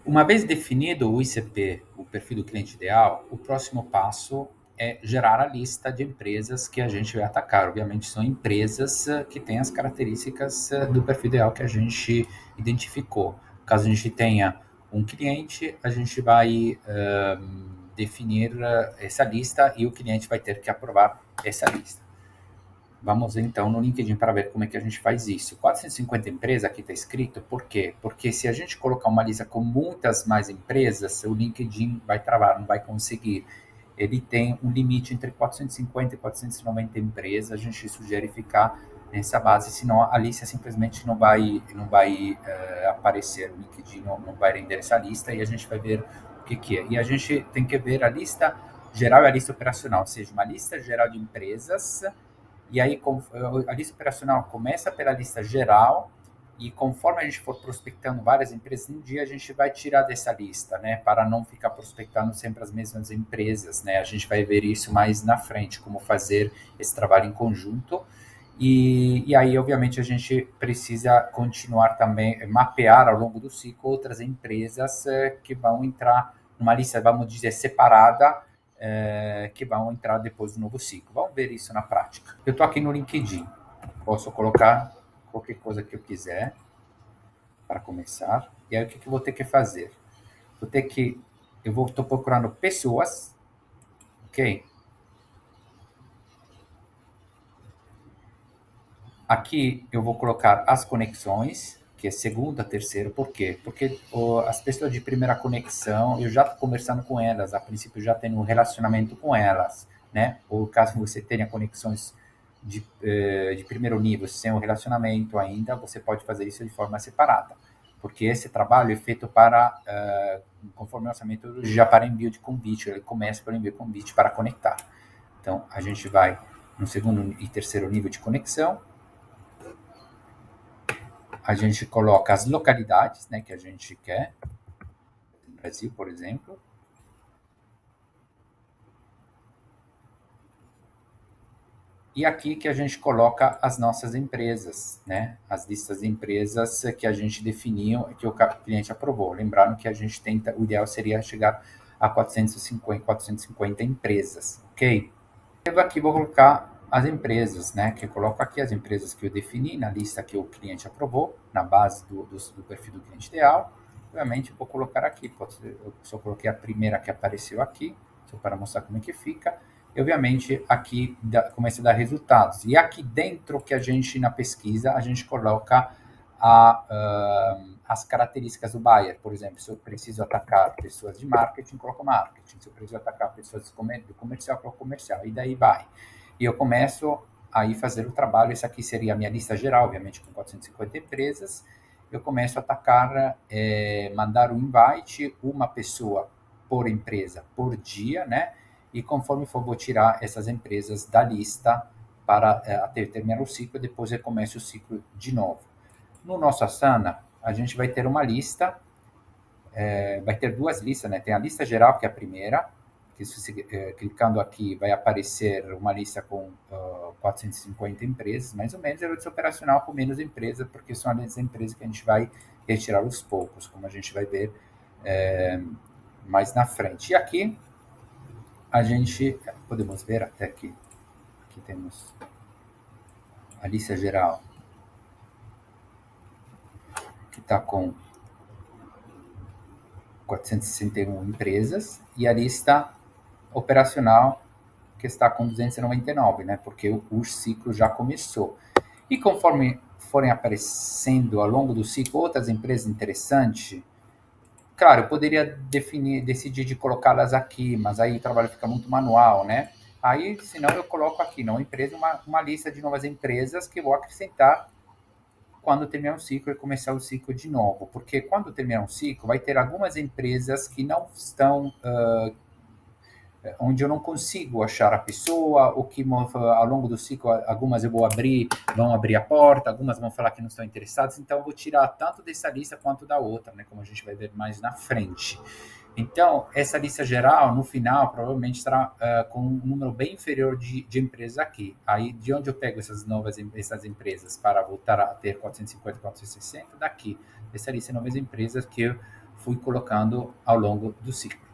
Uma vez definido o ICP, o perfil do cliente ideal, o próximo passo é gerar a lista de empresas que a gente vai atacar. Obviamente, são empresas que têm as características do perfil ideal que a gente identificou. Caso a gente tenha um cliente, a gente vai definir essa lista e o cliente vai ter que aprovar essa lista. Vamos então no LinkedIn para ver como é que a gente faz isso. 450 empresas, aqui está escrito, por quê? Porque se a gente colocar uma lista com muitas mais empresas, o LinkedIn vai travar, não vai conseguir. Ele tem um limite entre 450 e 490 empresas, a gente sugere ficar nessa base, senão a lista simplesmente não vai aparecer, o LinkedIn não vai render essa lista e a gente vai ver o que é. E a gente tem que ver a lista geral e a lista operacional, ou seja, uma lista geral de empresas e aí, a lista operacional começa pela lista geral e conforme a gente for prospectando várias empresas no dia, a gente vai tirar dessa lista, né? Para não ficar prospectando sempre as mesmas empresas, né? A gente vai ver isso mais na frente, como fazer esse trabalho em conjunto. E aí, obviamente, a gente precisa continuar também, mapear ao longo do ciclo outras empresas que vão entrar numa lista, vamos dizer, separada, que vão entrar depois do novo ciclo. Vamos ver isso na prática. Eu estou aqui no LinkedIn. Posso colocar qualquer coisa que eu quiser para começar. E aí, o que eu vou ter que fazer? Estou procurando pessoas, ok? Aqui eu vou colocar as conexões, que é segunda, terceira, por quê? Porque as pessoas de primeira conexão, eu já estou conversando com elas, a princípio já tenho um relacionamento com elas, né? Ou caso você tenha conexões de primeiro nível sem um relacionamento ainda, você pode fazer isso de forma separada, porque esse trabalho é feito para, conforme o orçamento, já para envio de convite, ele começa pelo envio de convite para conectar. Então, a gente vai no segundo e terceiro nível de conexão, a gente coloca as localidades, né, que a gente quer, Brasil, por exemplo, e aqui que a gente coloca as nossas empresas, né, as listas de empresas que a gente definiu, que o cliente aprovou. Lembrando que a gente tenta, o ideal seria chegar a 450 empresas, ok? Eu aqui vou colocar as empresas, né, que eu coloco aqui as empresas que eu defini na lista que o cliente aprovou, na base do perfil do cliente ideal. Obviamente, vou colocar aqui, eu só coloquei a primeira que apareceu aqui, só para mostrar como é que fica. E, obviamente, aqui começa a dar resultados. E aqui dentro que a gente, na pesquisa, a gente coloca as características do buyer. Por exemplo, se eu preciso atacar pessoas de marketing, coloco marketing. Se eu preciso atacar pessoas do comercial, coloco comercial. E daí vai. E eu começo aí fazer o trabalho. Essa aqui seria a minha lista geral, obviamente, com 450 empresas. Eu começo a atacar, mandar um invite, uma pessoa por empresa por dia, né? E conforme for, vou tirar essas empresas da lista para até terminar o ciclo, depois eu começo o ciclo de novo. No nosso Asana, a gente vai ter uma lista, vai ter duas listas, né? Tem a lista geral, que é a primeira, que se clicando aqui vai aparecer uma lista com 450 empresas, mais ou menos, e a lista operacional com menos empresas, porque são as empresas que a gente vai retirar aos poucos, como a gente vai ver mais na frente. E aqui a gente, podemos ver até aqui temos a lista geral, que está com 461 empresas, e a lista operacional que está com 299, né? Porque o ciclo já começou. E conforme forem aparecendo ao longo do ciclo outras empresas interessantes, claro, eu poderia decidir de colocá-las aqui, mas aí o trabalho fica muito manual, né? Aí, senão eu coloco aqui, não empresa, uma lista de novas empresas que eu vou acrescentar quando terminar o ciclo e começar o ciclo de novo. Porque quando terminar um ciclo, vai ter algumas empresas que não estão onde eu não consigo achar a pessoa, o que ao longo do ciclo, algumas eu vou abrir, vão abrir a porta, algumas vão falar que não estão interessadas, então eu vou tirar tanto dessa lista quanto da outra, né, como a gente vai ver mais na frente. Então, essa lista geral, no final, provavelmente estará com um número bem inferior de empresas aqui. Aí, de onde eu pego essas empresas para voltar a ter 450, 460? Daqui, dessa lista de novas empresas que fui colocando ao longo do ciclo.